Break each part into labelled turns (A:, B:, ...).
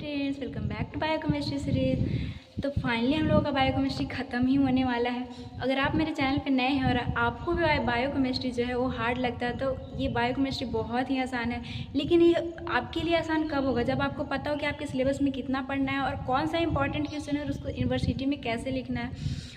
A: Friends, welcome back to biochemistry series. तो finally हम लोगों का बायोकेमिस्ट्री ख़त्म ही होने वाला है। अगर आप मेरे चैनल पे नए हैं और आपको भी बायोकेमिस्ट्री जो है वो हार्ड लगता है, तो ये बायोकेमिस्ट्री बहुत ही आसान है। लेकिन ये आपके लिए आसान कब होगा? जब आपको पता हो कि आपके सिलेबस में कितना पढ़ना है और कौन सा इंपॉर्टेंट क्वेश्चन है और उसको यूनिवर्सिटी में कैसे लिखना है,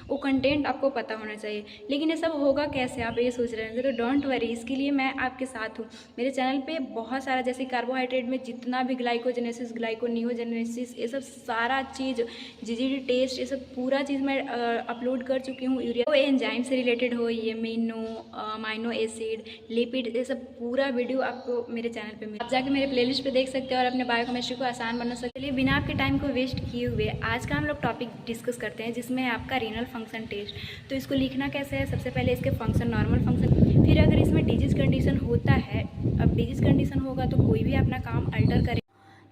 A: वो कंटेंट आपको पता होना चाहिए। लेकिन ये सब होगा कैसे, आप ये सोच रहे हैं। तो डोंट वरी, इसके लिए मैं आपके साथ हूँ। मेरे चैनल पे बहुत सारा, जैसे कार्बोहाइड्रेट में जितना भी ग्लाइकोजेनेसिस, ग्लाइकोनियोजेनेसिस, ये सब सारा चीज़, जीजीडी टेस्ट, ये सब पूरा चीज़ मैं अपलोड कर चुकी हूँ। यूरिया एंजाइम से रिलेटेड हो, ये अमाइनो एसिड, लिपिड, ये सब पूरा वीडियो आपको मेरे चैनल पे मिले। आप जाके मेरे प्लेलिस्ट पे देख सकते हैं और अपने बायोकेमिस्ट्री को आसान बना सकते हैं। बिना आपके टाइम को वेस्ट किए हुए आज का हम लोग टॉपिक डिस्कस करते हैं, जिसमें है आपका रीनल फंक्शन टेस्ट। तो इसको लिखना कैसे है? सबसे पहले इसके फंक्शन, नॉर्मल फंक्शन, फिर अगर इसमें डिजीज कंडीशन होता है, अब डिजीज कंडीशन होगा तो कोई भी अपना काम अल्टर करे।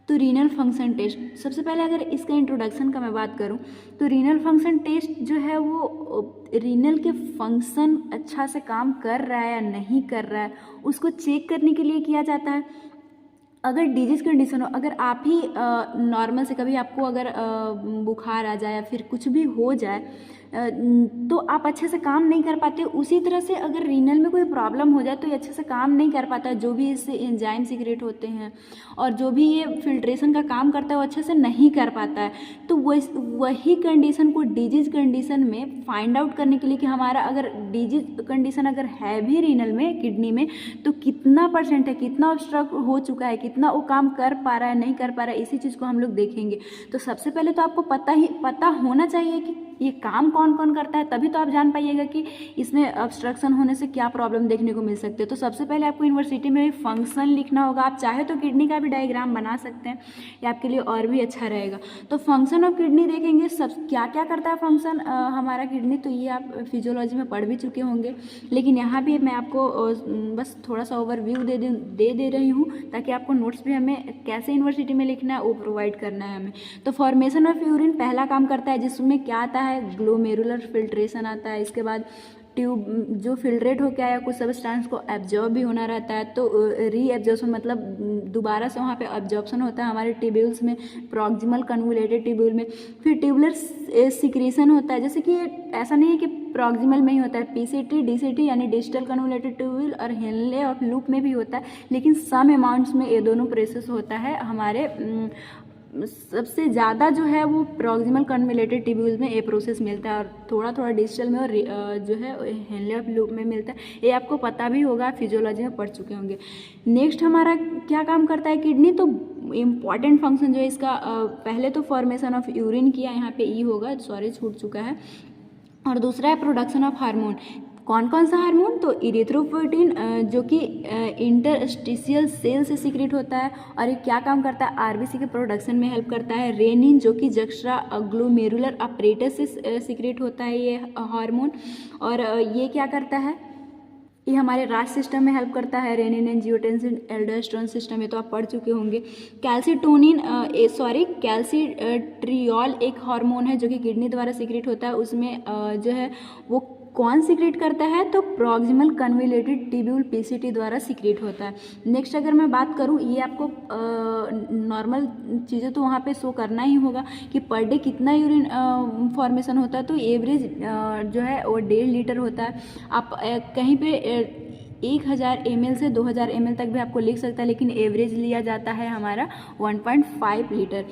A: तो रीनल फंक्शन टेस्ट, सबसे पहले अगर इसका इंट्रोडक्शन का मैं बात करूं तो रीनल फंक्शन टेस्ट जो है वो रीनल के फंक्शन अच्छा से काम कर रहा है या नहीं कर रहा है उसको चेक करने के लिए किया जाता है। अगर डिजीज कंडीशन हो, अगर आप ही नॉर्मल से कभी आपको अगर बुखार आ जाए या फिर कुछ भी हो जाए तो आप अच्छे से काम नहीं कर पाते। उसी तरह से अगर रीनल में कोई प्रॉब्लम हो जाए तो ये अच्छे से काम नहीं कर पाता। जो भी इससे एंजाइम सीक्रेट होते हैं और जो भी ये फिल्ट्रेशन का काम करता है वो अच्छे से नहीं कर पाता है। तो वही कंडीशन को डिजीज कंडीशन में फाइंड आउट करने के लिए कि हमारा अगर डिजीज कंडीशन अगर है भी रीनल में, किडनी में, तो कितना परसेंट है, कितना ऑब्स्ट्रक्ट हो चुका है, कितना वो काम कर पा रहा है, नहीं कर पा रहा है, इसी चीज़ को हम लोग देखेंगे। तो सबसे पहले तो आपको पता होना चाहिए कि ये काम कौन कौन करता है, तभी तो आप जान पाइएगा कि इसमें ऑब्स्ट्रक्शन होने से क्या प्रॉब्लम देखने को मिल सकते हैं। तो सबसे पहले आपको यूनिवर्सिटी में फंक्शन लिखना होगा। आप चाहे तो किडनी का भी डायग्राम बना सकते हैं, ये आपके लिए और भी अच्छा रहेगा। तो फंक्शन ऑफ किडनी देखेंगे, सब क्या क्या करता है फंक्शन हमारा किडनी, तो ये आप फिजियोलॉजी में पढ़ भी चुके होंगे। लेकिन यहाँ भी मैं आपको बस थोड़ा सा ओवरव्यू दे रही हूँ, ताकि आपको नोट्स भी हमें कैसे यूनिवर्सिटी में लिखना है वो प्रोवाइड करना है हमें। तो फॉर्मेशन ऑफ यूरिन पहला काम करता है, जिसमें क्या आता है, ग्लोमेरुलर फिल्ट्रेशन आता है। इसके बाद ट्यूब जो फिल्ट्रेट हो के आया, कुछ सबस्टेंस को एब्जॉर्ब भी होना रहता है, तो री एब्जॉर्प्शन मतलब दोबारा से वहाँ पे एब्जॉर्प्शन होता है हमारे ट्यूब्यूल्स में, प्रॉक्सिमल कन्वोल्यूटेड ट्यूब्यूल में। फिर ट्यूबुलर सिक्रीशन होता है, जैसे कि ऐसा नहीं है कि प्रॉक्सिमल में ही होता है, पीसीटी, डीसीटी यानी डिजिटल कन्वोल्यूटेड ट्यूब्यूल और हेनले ऑफ लूप में भी होता है, लेकिन सम अमाउंट्स में ये दोनों प्रोसेस होता है हमारे। सबसे ज़्यादा जो है वो प्रॉक्सिमल कन्वोल्यूटेड ट्यूब्यूल्स में ये प्रोसेस मिलता है और थोड़ा थोड़ा डिजिटल में और जो है हेनले ऑफ लूप में मिलता है। ये आपको पता भी होगा, फिजियोलॉजी में पढ़ चुके होंगे। नेक्स्ट हमारा क्या काम करता है किडनी, तो इम्पॉर्टेंट फंक्शन जो है इसका, पहले तो फॉर्मेशन ऑफ यूरिन किया, यहाँ पे ई होगा, सॉरी छूट चुका है। और दूसरा है प्रोडक्शन ऑफ हार्मोन। कौन कौन सा हार्मोन, तो इरिथ्रोपोइटिन जो कि इंटरस्टिशियल सेल से सीक्रेट होता है और ये क्या काम करता है, आरबीसी के प्रोडक्शन में हेल्प करता है। रेनिन जो कि जक्स्ट्रा ग्लोमेरुलर अपरेटस से सीक्रेट होता है ये हार्मोन, और ये क्या करता है, ये हमारे राज सिस्टम में हेल्प करता है। रेनिन, एंजियोटेंसिन, एल्डोस्टेरोन सिस्टम, ये तो आप पढ़ चुके होंगे। कैल्सीट्रियोल एक हार्मोन है जो कि किडनी द्वारा सीक्रेट होता है, उसमें जो है वो कौन सीक्रेट करता है, तो प्रॉक्सिमल कन्वोल्यूटेड ट्यूब्यूल पीसीटी द्वारा सीक्रेट होता है। नेक्स्ट अगर मैं बात करूँ, ये आपको नॉर्मल चीज़ें तो वहाँ पे शो करना ही होगा कि पर डे कितना यूरिन फॉर्मेशन होता है, तो एवरेज जो है वो 1.5 लीटर होता है। आप कहीं पे 1000 ml से 2000 ml तक भी आपको लिख सकता है, लेकिन एवरेज लिया जाता है हमारा 1.5 लीटर।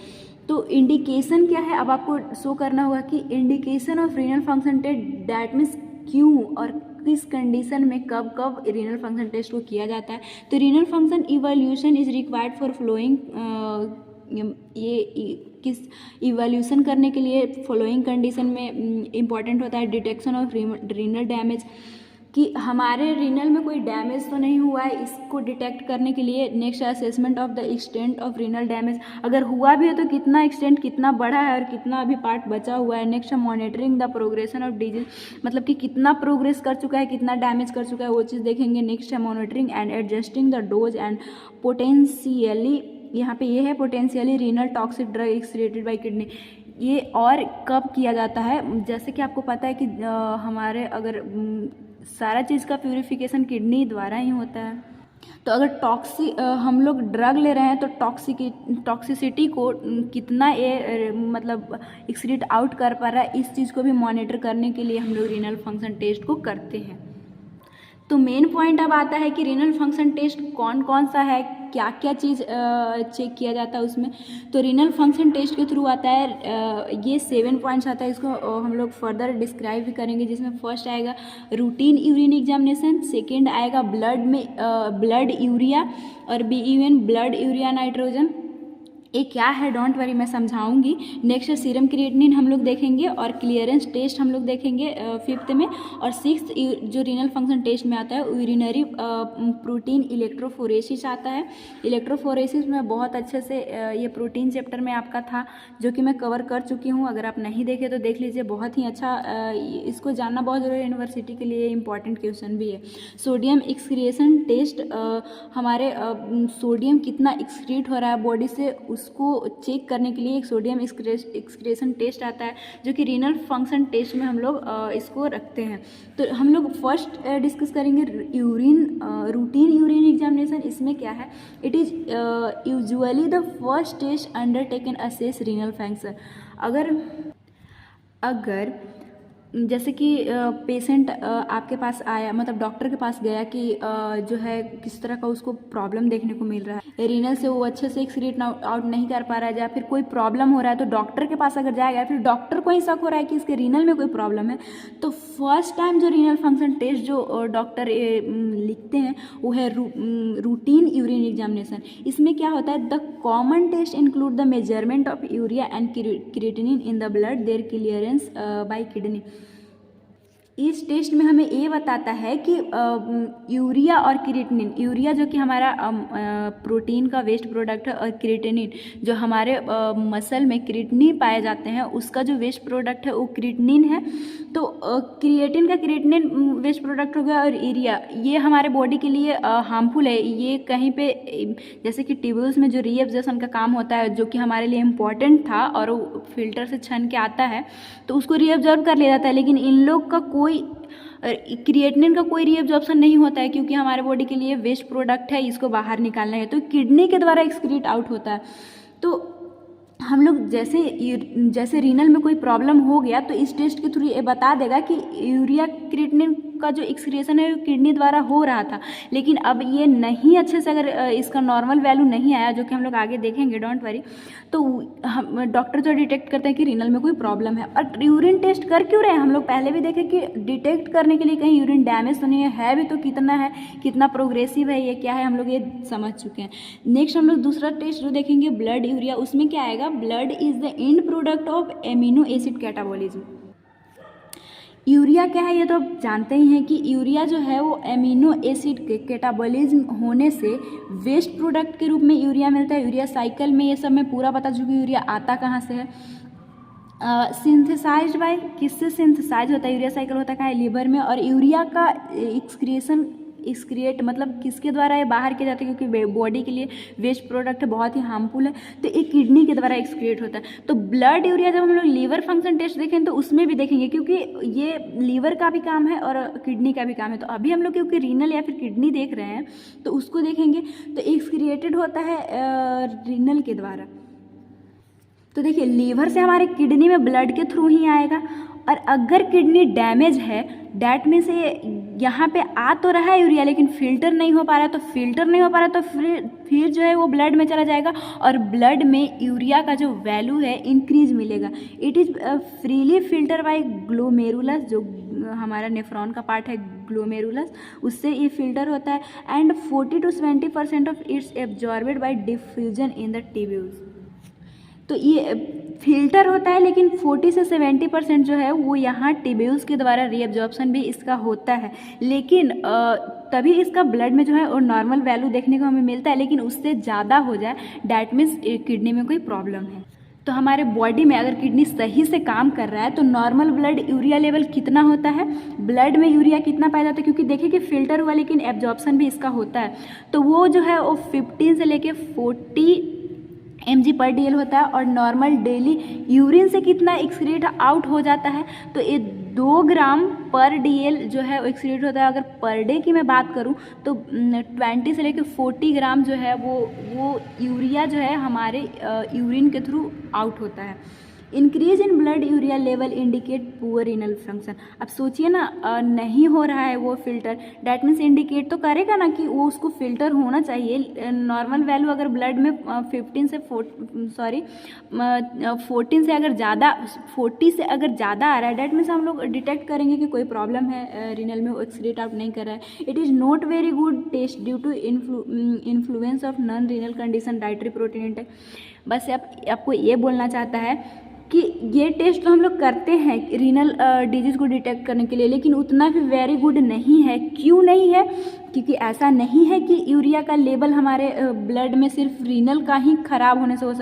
A: तो इंडिकेशन क्या है, अब आपको शो करना होगा कि indication of renal function test, that means क्यों और किस कंडीशन में कब कब रीनल फंक्शन टेस्ट को किया जाता है। तो renal function evolution is required for flowing, ये किस इवोल्यूशन करने के लिए फॉलोइंग कंडीशन में इम्पॉर्टेंट होता है। डिटेक्शन ऑफ रीनल डैमेज, कि हमारे रीनल में कोई डैमेज तो नहीं हुआ है, इसको डिटेक्ट करने के लिए। Next assessment of the extent of renal damage, अगर हुआ भी है तो कितना एक्सटेंट, कितना बढ़ा है और कितना अभी पार्ट बचा हुआ है। Next monitoring the progression of disease, मतलब कि कितना प्रोग्रेस कर चुका है, कितना डैमेज कर चुका है, वो चीज़ देखेंगे। नेक्स्ट है monitoring and adjusting the dose and potentially, यहाँ पे ये है potentially renal toxic drug excreted by kidney, ये और कब किया जाता है। जैसे कि आपको पता है कि हमारे अगर सारा चीज़ का प्यूरिफिकेशन किडनी द्वारा ही होता है। तो अगर हम लोग ड्रग ले रहे हैं तो टॉक्सिसिटी को कितना ये मतलब एक्सक्रीट आउट कर पा रहा है, इस चीज़ को भी मॉनिटर करने के लिए हम लोग रीनल फंक्शन टेस्ट को करते हैं। तो मेन पॉइंट अब आता है कि रीनल फंक्शन टेस्ट कौन कौन सा है, क्या क्या चीज़ चेक किया जाता है उसमें। तो रीनल फंक्शन टेस्ट के थ्रू आता है, ये 7 पॉइंट्स आता है, इसको हम लोग फर्दर डिस्क्राइब भी करेंगे, जिसमें फर्स्ट आएगा रूटीन यूरिन एग्जामिनेशन, सेकेंड आएगा ब्लड यूरिया और BUN ब्लड यूरिया नाइट्रोजन। ये क्या है डोंट वरी, मैं समझाऊंगी। नेक्स्ट सीरम क्रिएटिनिन हम लोग देखेंगे और क्लियरेंस टेस्ट हम लोग देखेंगे 5th में। और 6th जो रीनल फंक्शन टेस्ट में आता है यूरिनरी प्रोटीन इलेक्ट्रोफोरेसिस आता है। इलेक्ट्रोफोरेसिस में बहुत अच्छे से ये प्रोटीन चैप्टर में आपका था, जो कि मैं कवर कर चुकी हूँ। अगर आप नहीं देखे तो देख लीजिए, बहुत ही अच्छा, इसको जानना बहुत ज़रूरी है, यूनिवर्सिटी के लिए इंपॉर्टेंट क्वेश्चन भी है। सोडियम एक्सक्रिएशन टेस्ट, हमारे सोडियम कितना एक्सक्रीट हो रहा है बॉडी से उसको चेक करने के लिए एक सोडियम एक्सक्रेशन टेस्ट आता है, जो कि रीनल फंक्शन टेस्ट में हम लोग इसको रखते हैं। तो हम लोग फर्स्ट डिस्कस करेंगे रूटीन यूरिन एग्जामिनेशन। इसमें क्या है, it is usually the first test undertaken assess renal function. अगर जैसे कि पेशेंट आपके पास आया, मतलब डॉक्टर के पास गया कि जो है किस तरह का उसको प्रॉब्लम देखने को मिल रहा है, रीनल से वो अच्छे से एक्सक्रीट आउट नहीं कर पा रहा है, या फिर कोई प्रॉब्लम हो रहा है, तो डॉक्टर के पास अगर जाएगा, फिर डॉक्टर को ही शक हो रहा है कि इसके रीनल में कोई प्रॉब्लम है, तो फर्स्ट टाइम जो रीनल फंक्शन टेस्ट जो डॉक्टर लिखते हैं वो है रूटीन यूरिन एग्जामिनेशन। इसमें क्या होता है, the common test include the measurement of urea and creatinine in the blood, their clearance by kidney. इस टेस्ट में हमें ये बताता है कि यूरिया और क्रिएटिनिन, यूरिया जो कि हमारा प्रोटीन का वेस्ट प्रोडक्ट है, और क्रिएटिनिन जो हमारे मसल में क्रिएटिनिन पाए जाते हैं, उसका जो वेस्ट प्रोडक्ट है वो क्रिएटिनिन है। तो क्रिएटिनिन वेस्ट प्रोडक्ट हो गया, और यूरिया ये हमारे बॉडी के लिए हार्मफुल है। ये कहीं पे जैसे कि ट्यूब्यूल्स में जो रीएब्जॉर्प्शन का काम होता है, जो कि हमारे लिए इम्पॉर्टेंट था, और वो फिल्टर से छन के आता है तो उसको रीएब्जॉर्ब कर लिया जाता है, लेकिन इन लोग का कोई क्रिएटिनिन का कोई रीएब्जॉर्प्शन नहीं होता है, क्योंकि हमारे बॉडी के लिए वेस्ट प्रोडक्ट है, इसको बाहर निकालना है, तो किडनी के द्वारा एक्सक्रीट आउट होता है। तो हम लोग जैसे रीनल में कोई प्रॉब्लम हो गया तो इस टेस्ट के थ्रू ये बता देगा कि यूरिया क्रिएटिनिन का जो एक्सक्रिएशन है वो किडनी द्वारा हो रहा था, लेकिन अब ये नहीं अच्छे से, अगर इसका नॉर्मल वैल्यू नहीं आया, जो कि हम लोग आगे देखेंगे डोंट वरी, तो हम डॉक्टर जो डिटेक्ट करते हैं कि रीनल में कोई प्रॉब्लम है। और यूरिन टेस्ट कर क्यों रहे हैं, हम लोग पहले भी देखे कि डिटेक्ट करने के लिए कहीं यूरिन डैमेज तो नहीं है भी तो कितना है, कितना प्रोग्रेसिव है, ये क्या है, हम लोग ये समझ चुके हैं। नेक्स्ट हम लोग दूसरा टेस्ट जो देखेंगे ब्लड यूरिया। उसमें क्या आएगा, blood is the end product of amino acid catabolism. Urea क्या है, ये तो आप जानते ही हैं कि यूरिया जो है वो एमिनो एसिड के कैटाबॉलिज्म होने से वेस्ट प्रोडक्ट के रूप में यूरिया मिलता है। यूरिया साइकिल में, ये सब मैं पूरा बता चुकी हूँ यूरिया आता कहाँ से है। सिंथेसाइज्ड बाय, किससे सिंथेसाइज होता है यूरिया साइकिल, होता है लीवर में। और यूरिया का एक्सक्रिएट मतलब किसके द्वारा ये बाहर किया जाता है, क्योंकि बॉडी के लिए वेस्ट प्रोडक्ट बहुत ही हार्मफुल है, तो ये किडनी के द्वारा एक्सक्रिएट होता है। तो ब्लड यूरिया जब हम लोग लीवर फंक्शन टेस्ट देखें तो उसमें भी देखेंगे, क्योंकि ये लीवर का भी काम है और किडनी का भी काम है। तो अभी हम लोग क्योंकि रीनल या फिर किडनी देख रहे हैं तो उसको देखेंगे, तो एक्सक्रिएटेड होता है रीनल के द्वारा। तो देखिए लीवर से हमारे किडनी में ब्लड के थ्रू ही आएगा, और अगर किडनी डैमेज है डैट मीन्स ये यहाँ पे आ तो रहा है यूरिया, लेकिन फिल्टर नहीं हो पा रहा है, तो फिर जो है वो ब्लड में चला जाएगा, और ब्लड में यूरिया का जो वैल्यू है इंक्रीज मिलेगा। It is freely filter by glomerulus, जो हमारा नेफ्रॉन का पार्ट है ग्लोमेरुलस, उससे ये फिल्टर होता है। And 40 to 70% of its एब्जॉर्बेड bye diffusion in the tubules. तो ये फिल्टर होता है, लेकिन 40 से 70% जो है वो यहाँ ट्यूब्यूल्स के द्वारा रीअब्जॉर्प्शन भी इसका होता है, लेकिन तभी इसका ब्लड में जो है वो नॉर्मल वैल्यू देखने को हमें मिलता है। लेकिन उससे ज़्यादा हो जाए डैट मीन्स किडनी में कोई प्रॉब्लम है। तो हमारे बॉडी में अगर किडनी सही से काम कर रहा है तो नॉर्मल ब्लड यूरिया लेवल कितना होता है, ब्लड में यूरिया कितना पाया जाता है, क्योंकि देखिए कि फिल्टर हुआ लेकिन एब्जॉर्प्शन भी इसका होता है, तो वो जो है वो 15 से लेके 40 mg पर DL होता है, और नॉर्मल डेली यूरिन से कितना एक्सक्रीट आउट हो जाता है, तो ये 2 ग्राम पर DL जो है वो एक्सक्रीट होता है। अगर पर डे की मैं बात करूँ तो 20 से लेकर 40 ग्राम जो है वो यूरिया जो है हमारे यूरिन के थ्रू आउट होता है। Increase in blood urea level indicate poor renal function. अब सोचिए ना, नहीं हो रहा है वो फिल्टर, डैट मीन्स इंडिकेट तो करेगा ना कि वो उसको फिल्टर होना चाहिए। नॉर्मल वैल्यू अगर ब्लड में 14 से अगर ज़्यादा 40 से अगर ज़्यादा आ रहा है, डैट मीन्स हम लोग डिटेक्ट करेंगे कि कोई प्रॉब्लम है रीनल में, वो एक्सक्रीट आउट नहीं कर रहा है। It is not very good test due to influence of non renal condition dietary protein intake. बस आपको ये बोलना चाहता है कि ये टेस्ट तो हम लोग करते हैं रीनल डिजीज़ को डिटेक्ट करने के लिए, लेकिन उतना भी वेरी गुड नहीं है। क्यों नहीं है? क्योंकि ऐसा नहीं है कि यूरिया का लेवल हमारे ब्लड में सिर्फ रीनल का ही ख़राब होने से हो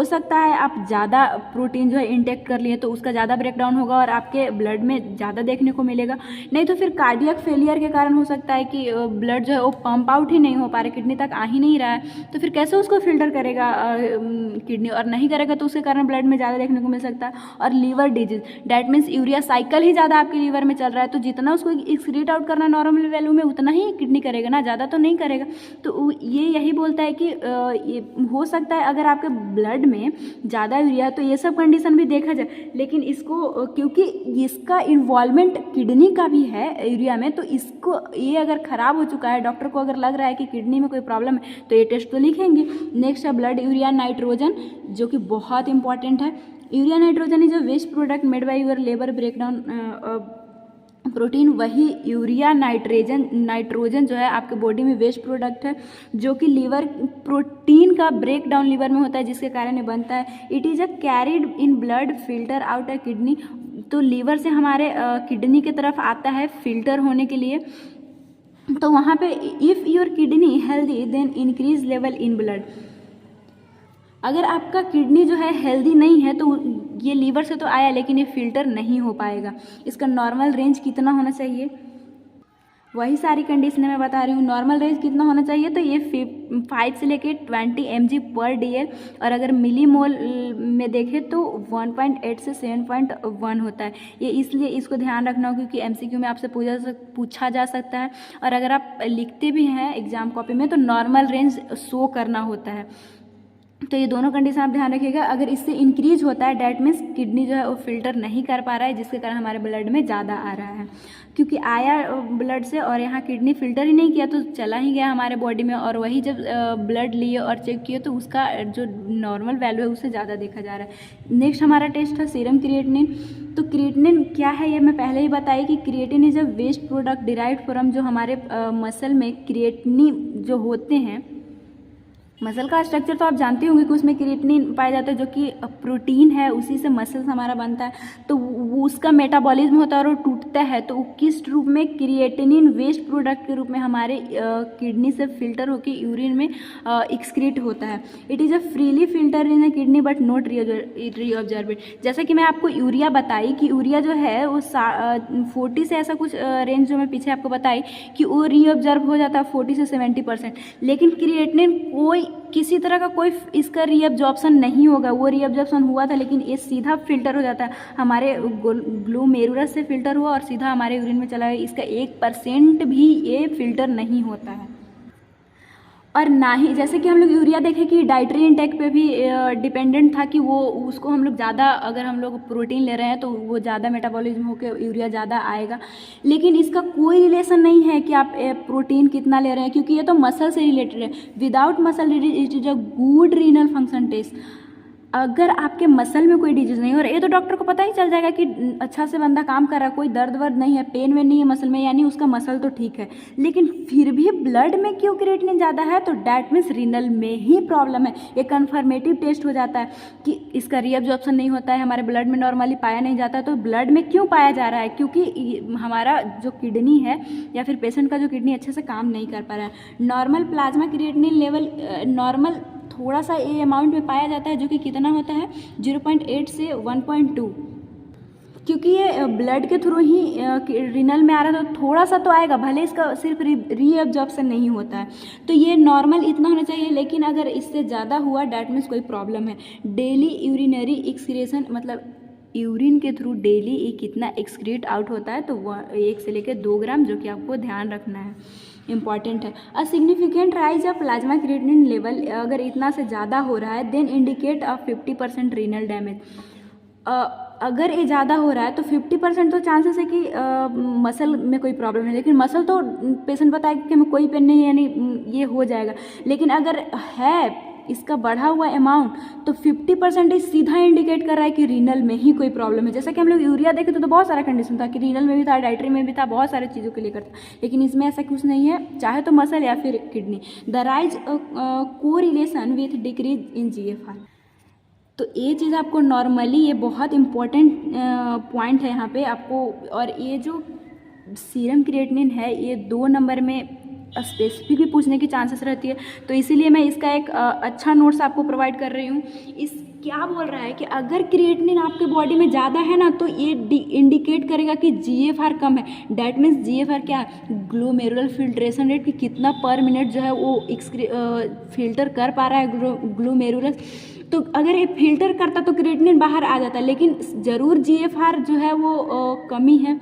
A: सकता है आप ज़्यादा प्रोटीन जो है इंटेक कर लिए तो उसका ज़्यादा ब्रेकडाउन होगा और आपके ब्लड में ज़्यादा देखने को मिलेगा। नहीं तो फिर कार्डियक फेलियर के कारण हो सकता है कि ब्लड जो है वो पंप आउट ही नहीं हो पा रहा, किडनी तक आ ही नहीं रहा है, तो फिर कैसे उसको फिल्टर करेगा किडनी, और नहीं करेगा तो उसके कारण ब्लड में ज़्यादा देखने को मिल सकता है। और liver disease, that means urea cycle ही ज़्यादा आपके लीवर में चल रहा है, तो जितना उसको एक्सक्रीट आउट करना नॉर्मल वैल्यू में उतना ही किडनी करेगा ना, ज़्यादा तो नहीं करेगा। तो ये यही बोलता है कि ये हो सकता है अगर आपके ब्लड में ज़्यादा यूरिया, तो ये सब कंडीशन भी देखा जाए, लेकिन इसको क्योंकि इसका इन्वॉल्वमेंट किडनी का भी है यूरिया में, तो इसको ये अगर ख़राब हो चुका है, डॉक्टर को अगर लग रहा है कि किडनी में कोई प्रॉब्लम है, तो ये टेस्ट तो लिखेंगे। नेक्स्ट है ब्लड यूरिया नाइट्रोजन, जो कि बहुत इंपॉर्टेंट है। Urea nitrogen is a waste product made by your labour breakdown protein. वही यूरिया नाइट्रोजन जो है आपके बॉडी में वेस्ट प्रोडक्ट है, जो कि लीवर प्रोटीन का ब्रेक डाउन लीवर में होता है, जिसके कारण ये बनता है। It is a carried in blood filter out a kidney, तो लीवर से हमारे किडनी की तरफ आता है फिल्टर होने के लिए। तो वहाँ पे if your kidney healthy then increase level in blood. अगर आपका किडनी जो है हेल्दी नहीं है तो ये लीवर से तो आया, लेकिन ये फिल्टर नहीं हो पाएगा। इसका नॉर्मल रेंज कितना होना चाहिए, वही सारी कंडीशनें मैं बता रही हूँ। नॉर्मल रेंज कितना होना चाहिए, तो ये 5 से लेके 20 mg पर DL, और अगर मिलीमोल में देखें तो 1.8 से 7.1 होता है। ये इसलिए इसको ध्यान रखना हो क्योंकि MCQ में आपसे पूछा जा सकता है, और अगर आप लिखते भी हैं एग्जाम कॉपी में तो नॉर्मल रेंज शो करना होता है। तो ये दोनों कंडीशन आप ध्यान रखिएगा। अगर इससे इंक्रीज होता है, डैट मीन्स किडनी जो है वो फिल्टर नहीं कर पा रहा है, जिसके कारण हमारे ब्लड में ज़्यादा आ रहा है। क्योंकि आया ब्लड से और यहाँ किडनी फिल्टर ही नहीं किया तो चला ही गया हमारे बॉडी में, और वही जब ब्लड लिए और चेक किए तो उसका जो नॉर्मल वैल्यू है उससे ज़्यादा देखा जा रहा है। नेक्स्ट हमारा टेस्ट है सीरम क्रिएटिनिन। तो क्रिएटिनिन क्या है ये मैं पहले ही बताई कि creatine is a waste product derived from, जो हमारे मसल में क्रिएटिनिन जो होते हैं, मसल का स्ट्रक्चर तो आप जानते होंगे कि उसमें क्रिएटिनिन पाया जाता है, जो कि प्रोटीन है, उसी से मसल्स हमारा बनता है। तो वो उसका मेटाबॉलिज्म होता है और वो टूटता है, तो किस रूप में, क्रिएटिनिन वेस्ट प्रोडक्ट के रूप में हमारे किडनी से फिल्टर होकर यूरिन में एक्सक्रीट होता है। It is a freely filter in the kidney but not reabsorbed. जैसा कि मैं आपको यूरिया बताई कि यूरिया जो है वो 40 से ऐसा कुछ रेंज जो मैं पीछे आपको बताई कि वो रीऑब्जर्व हो जाता है 40 से 70%, लेकिन क्रिएटिनिन कोई किसी तरह का कोई इसका रीअब्जॉर्प्शन नहीं होगा। वो रीअब्जॉर्प्शन हुआ था लेकिन ये सीधा फिल्टर हो जाता है, हमारे ग्लोमेरुलस से फिल्टर हुआ और सीधा हमारे यूरिन में चला गया। इसका 1% भी ये फिल्टर नहीं होता है। और ना ही, जैसे कि हम लोग यूरिया देखें कि डाइटरी इंटेक पे भी डिपेंडेंट था कि वो उसको हम लोग ज़्यादा, अगर हम लोग प्रोटीन ले रहे हैं तो वो ज़्यादा मेटाबॉलिज्म होकर यूरिया ज़्यादा आएगा, लेकिन इसका कोई रिलेशन नहीं है कि आप प्रोटीन कितना ले रहे हैं, क्योंकि ये तो मसल से रिलेटेड है। Without muscle it is a good renal function test. अगर आपके मसल में कोई डिजीज नहीं हो रहा है, ये तो डॉक्टर को पता ही चल जाएगा कि अच्छा से बंदा काम कर रहा है, कोई दर्द वर्द नहीं है, पेन वेन नहीं है मसल में, यानी उसका मसल तो ठीक है। लेकिन फिर भी ब्लड में क्यों क्रिएटिनिन ज़्यादा है, तो डैट मीन्स रीनल में ही प्रॉब्लम है। ये कन्फर्मेटिव टेस्ट हो जाता है कि इसका रीअब्जॉर्प्शन नहीं होता है, हमारे ब्लड में नॉर्मली पाया नहीं जाता। तो ब्लड में क्यों पाया जा रहा है, क्योंकि हमारा जो किडनी है या फिर पेशेंट का जो किडनी अच्छे से काम नहीं कर पा रहा है। Normal plasma creatinine level normal थोड़ा सा ए अमाउंट में पाया जाता है, जो कि कितना होता है 0.8 से 1.2। क्योंकि ये ब्लड के थ्रू ही रीनल में आ रहा है, तो थोड़ा सा तो आएगा, भले इसका सिर्फ रीअब्जॉर्प्शन नहीं होता है। तो ये नॉर्मल इतना होना चाहिए, लेकिन अगर इससे ज़्यादा हुआ डैट मीन्स कोई प्रॉब्लम है। डेली यूरिनरी एक्सक्रीशन, मतलब यूरिन के थ्रू डेली ये कितना एक्सक्रीट आउट होता है, तो 1 से लेकर 2 ग्राम, जो कि आपको ध्यान रखना है, इम्पॉर्टेंट है। A significant rise of plasma creatinine level, अगर इतना से ज़्यादा हो रहा है, then indicate a 50% renal damage. अगर ये ज़्यादा हो रहा है तो 50% तो चांसेस है कि मसल में कोई प्रॉब्लम है, लेकिन मसल तो पेशेंट बताएगा कि हमें कोई पेन नहीं है, यानी ये हो जाएगा। लेकिन अगर है इसका बढ़ा हुआ अमाउंट, तो 50% सीधा इंडिकेट कर रहा है कि रीनल में ही कोई प्रॉब्लम है। जैसा कि हम लोग यूरिया देखे तो बहुत सारा कंडीशन था कि रीनल में भी था, डाइटरी में भी था, बहुत सारे चीज़ों के लेकर था, लेकिन इसमें ऐसा कुछ नहीं है, चाहे तो मसल या फिर किडनी। द राइज को relation with decrease in GFR। तो ये चीज़ आपको नॉर्मली, ये बहुत इम्पॉर्टेंट पॉइंट है यहाँ पे आपको। और ये जो सीरम क्रिएटिनिन है, ये 2 नंबर में स्पेसिफिक भी पूछने की चांसेस रहती है, तो इसीलिए मैं इसका एक अच्छा नोट्स आपको प्रोवाइड कर रही हूँ। इस क्या बोल रहा है कि अगर क्रिएटिनिन आपके बॉडी में ज़्यादा है ना, तो ये इंडिकेट करेगा कि GFR कम है। डैट मीन्स GFR क्या है, ग्लोमेरुलर फिल्ट्रेशन रेट, कि कितना पर मिनट जो है वो फिल्टर कर पा रहा है ग्लोमेरुलर। तो अगर ये फिल्टर करता तो क्रिएटिनिन बाहर आ जाता, लेकिन ज़रूर GFR जो है वो कमी है।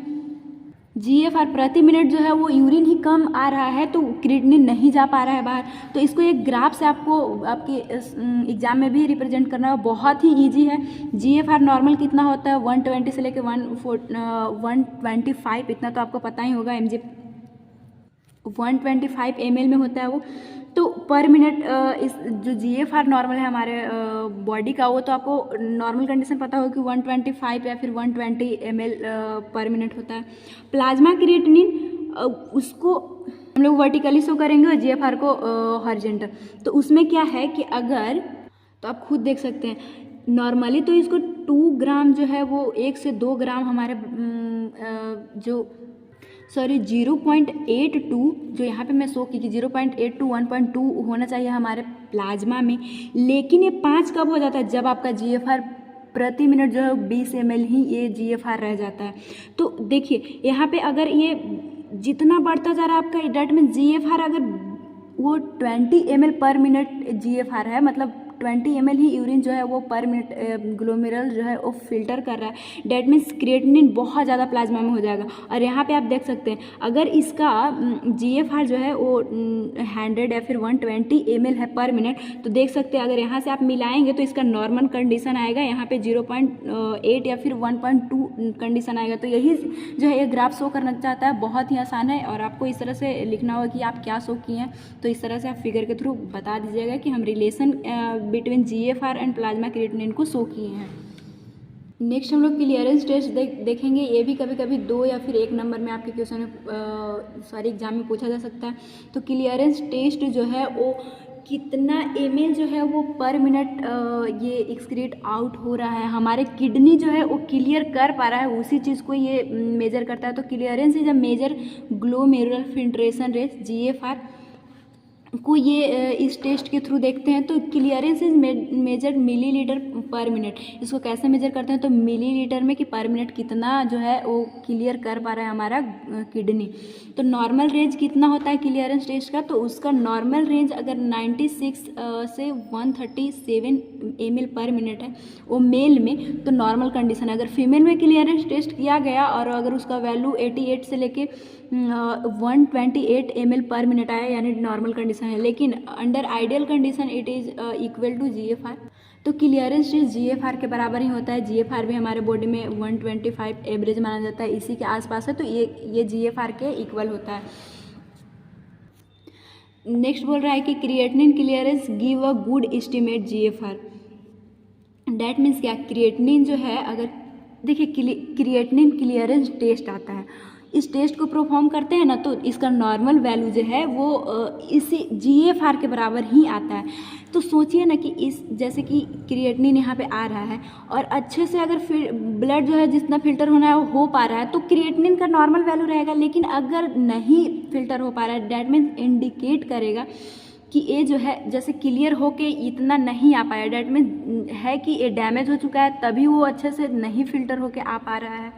A: GFR प्रति मिनट जो है वो यूरिन ही कम आ रहा है, तो क्रिएटिनिन नहीं जा पा रहा है बाहर। तो इसको एक ग्राफ से आपको आपके एग्जाम में भी रिप्रेजेंट करना है, बहुत ही इजी है। GFR नॉर्मल कितना होता है, 120 से लेकर 125, इतना तो आपको पता ही होगा। mg 125 ml में होता है वो। तो पर मिनट इस जो GFR नॉर्मल है हमारे बॉडी का, वो तो आपको नॉर्मल कंडीशन पता होगा कि 125 या फिर 120 ml पर मिनट होता है। प्लाज्मा क्रिएटिनिन उसको हम लोग वर्टिकली शो करेंगे और GFR को हॉरिजॉन्टल। तो उसमें क्या है कि अगर, तो आप खुद देख सकते हैं, नॉर्मली तो इसको 2 ग्राम जो है वो 1 से 2 ग्राम हमारे 0.82 जो यहाँ पे मैं शो की कि 0.82 1.2 होना चाहिए हमारे प्लाज्मा में, लेकिन ये 5 कब हो जाता है, जब आपका GFR प्रति मिनट जो है 20 ml ही ये GFR रह जाता है। तो देखिए यहाँ पे अगर ये जितना बढ़ता जा रहा है आपका डैट में GFR, अगर वो 20 ml पर मिनट GFR है, मतलब 20 ml ही यूरिन जो है वो पर मिनट ग्लोमेरुलर जो है वो फिल्टर कर रहा है, डैट मीन्स क्रिएटिनिन बहुत ज़्यादा प्लाज्मा में हो जाएगा। और यहाँ पे आप देख सकते हैं, अगर इसका GFR जो है वो 100 या फिर 120 ml है पर मिनट, तो देख सकते हैं अगर यहाँ से आप मिलाएंगे तो इसका नॉर्मल कंडीशन आएगा, यहाँ पे 0.8 या फिर 1.2 कंडीशन आएगा। तो यही जो है ये ग्राफ शो करना चाहता है, बहुत ही आसान है। और आपको इस तरह से लिखना होगा कि आप क्या शो किए हैं, तो इस तरह से आप फिगर के थ्रू बता दीजिएगा कि हम relation between GFR and plasma creatinine को शो किए हैं। नेक्स्ट हम लोग क्लियरेंस टेस्ट देखेंगे। ये भी कभी कभी 2 या फिर 1 नंबर में आपके क्वेश्चन में सारे एग्जाम में पूछा जा सकता है। तो क्लियरेंस टेस्ट जो है वो कितना ml जो है वो पर मिनट ये एक्सक्रीट आउट हो रहा है, हमारे किडनी जो है वो क्लियर कर पा रहा है, उसी चीज़ को ये मेजर करता है। तो clearance is a measure glomerular filtration rate GFR को ये इस टेस्ट के थ्रू देखते हैं। तो clearance is measure millilitre per minute. इसको कैसे मेजर करते हैं, तो मिलीलीटर में कि पर मिनट कितना जो है वो क्लियर कर पा रहा है हमारा किडनी। तो नॉर्मल रेंज कितना होता है क्लियरेंस टेस्ट का, तो उसका नॉर्मल रेंज अगर 96 से 137 ml पर मिनट है वो मेल में, तो नॉर्मल कंडीशन है। अगर फीमेल में क्लियरेंस टेस्ट किया गया और अगर उसका वैल्यू 88 से लेके 128 ml पर मिनट आया, यानी नॉर्मल कंडीशन है। लेकिन under ideal condition it is equal to GFR। तो क्लियरेंस टेस्ट GFR के बराबर ही होता है। GFR भी हमारे बॉडी में 125 एवरेज माना जाता है, इसी के आसपास है, तो ये GFR के इक्वल होता है। नेक्स्ट बोल रहा है कि creatinine clearance give a good estimate GFR। That means क्या, क्रिएटिनिन जो है, अगर देखिए क्रिएटिनिन क्लियरेंस टेस्ट आता है, इस टेस्ट को परफॉर्म करते हैं ना, तो इसका नॉर्मल वैल्यू जो है वो इसी GFR के बराबर ही आता है। तो सोचिए ना कि इस जैसे कि क्रिएटिनिन यहाँ पे आ रहा है और अच्छे से अगर फिर ब्लड जो है जितना फिल्टर होना है वो हो पा रहा है, तो क्रिएटिनिन का नॉर्मल वैल्यू रहेगा। लेकिन अगर नहीं फिल्टर हो पा रहा है, डैट मीन्स इंडिकेट करेगा कि ये जो है जैसे क्लियर हो के इतना नहीं आ पाया, डेट में है कि ये डैमेज हो चुका है तभी वो अच्छे से नहीं फिल्टर होके आ पा रहा है।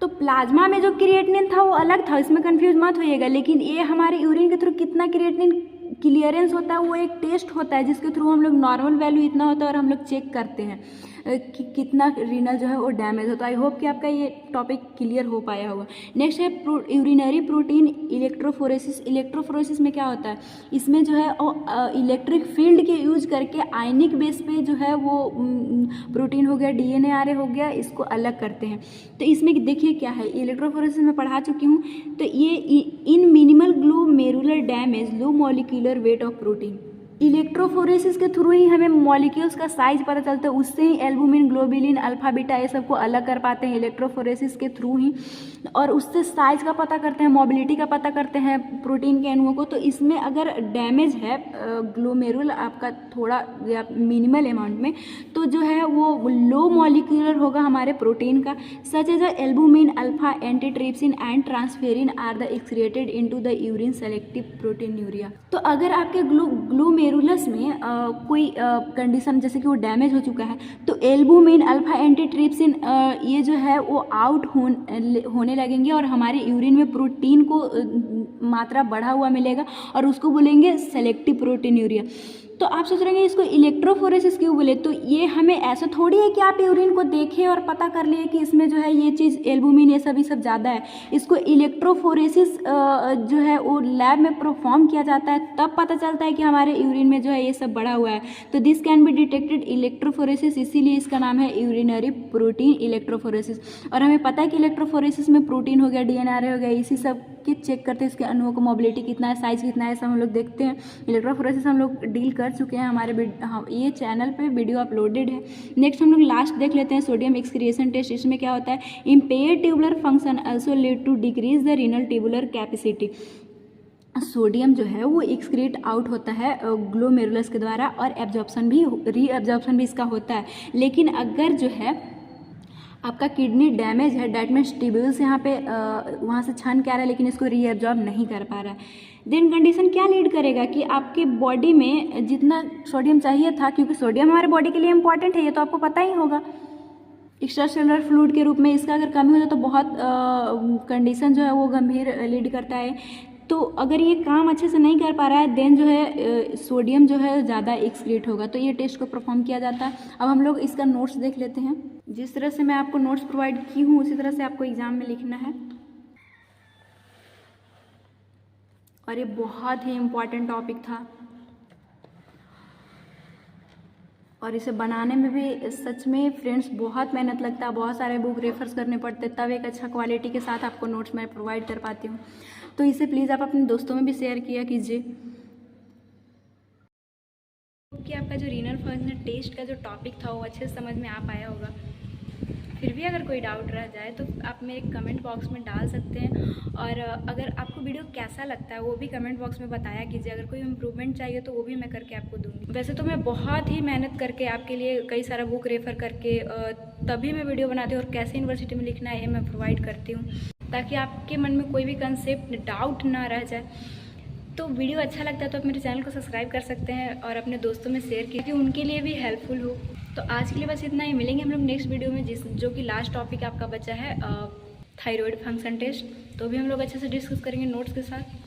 A: तो प्लाज्मा में जो क्रिएटिनिन था वो अलग था, इसमें कंफ्यूज मत होइएगा, लेकिन ये हमारे यूरिन के थ्रू कितना क्रिएटिनिन क्लियरेंस होता है वो एक टेस्ट होता है जिसके थ्रू हम लोग नॉर्मल वैल्यू इतना होता है और हम लोग चेक करते हैं कि कितना रीनल जो है वो डैमेज होता है। आई होप कि आपका ये टॉपिक क्लियर हो पाया होगा। नेक्स्ट है यूरिनरी प्रोटीन इलेक्ट्रोफोरेसिस। इलेक्ट्रोफोरेसिस में क्या होता है, इसमें जो है इलेक्ट्रिक फील्ड के यूज करके आयनिक बेस पे जो है वो प्रोटीन हो गया, डीएनए आरए हो गया, इसको अलग करते हैं। तो इसमें देखिए क्या है, इलेक्ट्रोफोरेसिस में पढ़ा चुकी हूँ। तो ये in minimal glomerular damage low molecular weight of protein, electrophoresis के थ्रू ही हमें मॉलिक्यूल्स का साइज पता चलता है, उससे ही एल्बुमिन, ग्लोबुलिन, अल्फा बीटा ये सबको अलग कर पाते हैं इलेक्ट्रोफोरेसिस के थ्रू ही, और उससे साइज का पता करते हैं, मोबिलिटी का पता करते हैं प्रोटीन के अणुओं को। तो इसमें अगर डैमेज है ग्लोमेरुल आपका थोड़ा या मिनिमल अमाउंट में, तो जो है वो लो मॉलिक्यूलर होगा हमारे प्रोटीन का, such as albumin, alpha, antitrypsin and transferrin are the excreted into the urine selective proteinuria. तो अगर आपके ग्लोमेरुलस में कोई कंडीशन जैसे कि वो डैमेज हो चुका है तो एल्बुमिन, अल्फा, एंटीट्रिप्सिन ये जो है वो आउट होने लगेंगे और हमारे यूरिन में प्रोटीन को मात्रा बढ़ा हुआ मिलेगा और उसको बोलेंगे सेलेक्टिव प्रोटीन यूरिया। तो आप सोच रहे हैं इसको इलेक्ट्रोफोरेसिस क्यों बोले, तो ये हमें ऐसा थोड़ी है कि आप यूरिन को देखें और पता कर लिए कि इसमें जो है ये चीज़ एल्बुमिन ये सब ज़्यादा है। इसको इलेक्ट्रोफोरेसिस जो है वो लैब में परफॉर्म किया जाता है, तब पता चलता है कि हमारे यूरिन में जो है ये सब बढ़ा हुआ है। तो this can be detected electrophoresis, इसीलिए इसका नाम है यूरिनरी प्रोटीन इलेक्ट्रोफोरेसिस। और हमें पता है कि इलेक्ट्रोफोरेसिस में प्रोटीन हो गया, डीएनए हो गया, इसी सब के चेक करते हैं, इसके अणुओं को मोबिलिटी कितना है, साइज कितना है, सब हम लोग देखते हैं। इलेक्ट्रोफोरेसिस हम लोग डील कर चुके हैं, हमारे ये चैनल पे वीडियो अपलोडेड है। नेक्स्ट हम लोग लास्ट देख लेते हैं सोडियम एक्सक्रिएशन टेस्ट। इसमें क्या होता है, impair tubular function also lead to decrease the renal tubular capacity. Sodium जो है वो एक्सक्रीट आउट होता है ग्लोमेरुलस के द्वारा और एब्जॉर्प्शन भी, रीअब्जॉर्प्शन भी इसका होता है। लेकिन अगर जो है आपका किडनी डैमेज है, डैट मीन्स ट्यूब्यूल्स यहाँ पे वहाँ से छन के आ रहा है लेकिन इसको रीअब्जॉर्ब नहीं कर पा रहा है, देन कंडीशन क्या लीड करेगा कि आपके बॉडी में जितना सोडियम चाहिए था, क्योंकि सोडियम हमारे बॉडी के लिए इंपॉर्टेंट है, ये तो आपको पता ही होगा, एक्स्ट्रा सेलुलर फ्लूइड के रूप में इसका अगर कमी हो जाए तो बहुत कंडीशन जो है वो गंभीर लीड करता है। तो अगर ये काम अच्छे से नहीं कर पा रहा है देन जो है सोडियम जो है ज़्यादा एक्सक्रीट होगा। तो ये टेस्ट को परफॉर्म किया जाता है। अब हम लोग इसका नोट्स देख लेते हैं। जिस तरह से मैं आपको नोट्स प्रोवाइड की हूँ उसी तरह से आपको एग्ज़ाम में लिखना है, और ये बहुत ही इम्पॉर्टेंट टॉपिक था और इसे बनाने में भी सच में फ्रेंड्स बहुत मेहनत लगता है, बहुत सारे बुक रेफर्स करने पड़ते, तब एक अच्छा क्वालिटी के साथ आपको नोट्स मैं प्रोवाइड कर पाती हूँ। तो इसे प्लीज़ आप अपने दोस्तों में भी शेयर किया कीजिए कि आपका जो रीनल फंक्शन टेस्ट का जो टॉपिक था वो अच्छे से समझ में आ पाया होगा। फिर भी अगर कोई डाउट रह जाए तो आप मेरे कमेंट बॉक्स में डाल सकते हैं, और अगर आपको वीडियो कैसा लगता है वो भी कमेंट बॉक्स में बताया कीजिए। अगर कोई इम्प्रूवमेंट चाहिए तो वो भी मैं करके आपको दूँगी। वैसे तो मैं बहुत ही मेहनत करके आपके लिए कई सारा बुक रेफ़र करके तभी मैं वीडियो बनाती हूँ, और कैसे यूनिवर्सिटी में लिखना है ये मैं प्रोवाइड करती हूँ ताकि आपके मन में कोई भी कंसेप्ट डाउट ना रह जाए। तो वीडियो अच्छा लगता है तो आप मेरे चैनल को सब्सक्राइब कर सकते हैं और अपने दोस्तों में शेयर कीजिए कि उनके लिए भी हेल्पफुल हो। तो आज के लिए बस इतना ही, मिलेंगे हम लोग नेक्स्ट वीडियो में जो कि लास्ट टॉपिक आपका बचा है थायराइड फंक्शन टेस्ट। तो भी हम लोग अच्छे से डिस्कस करेंगे नोट्स के साथ।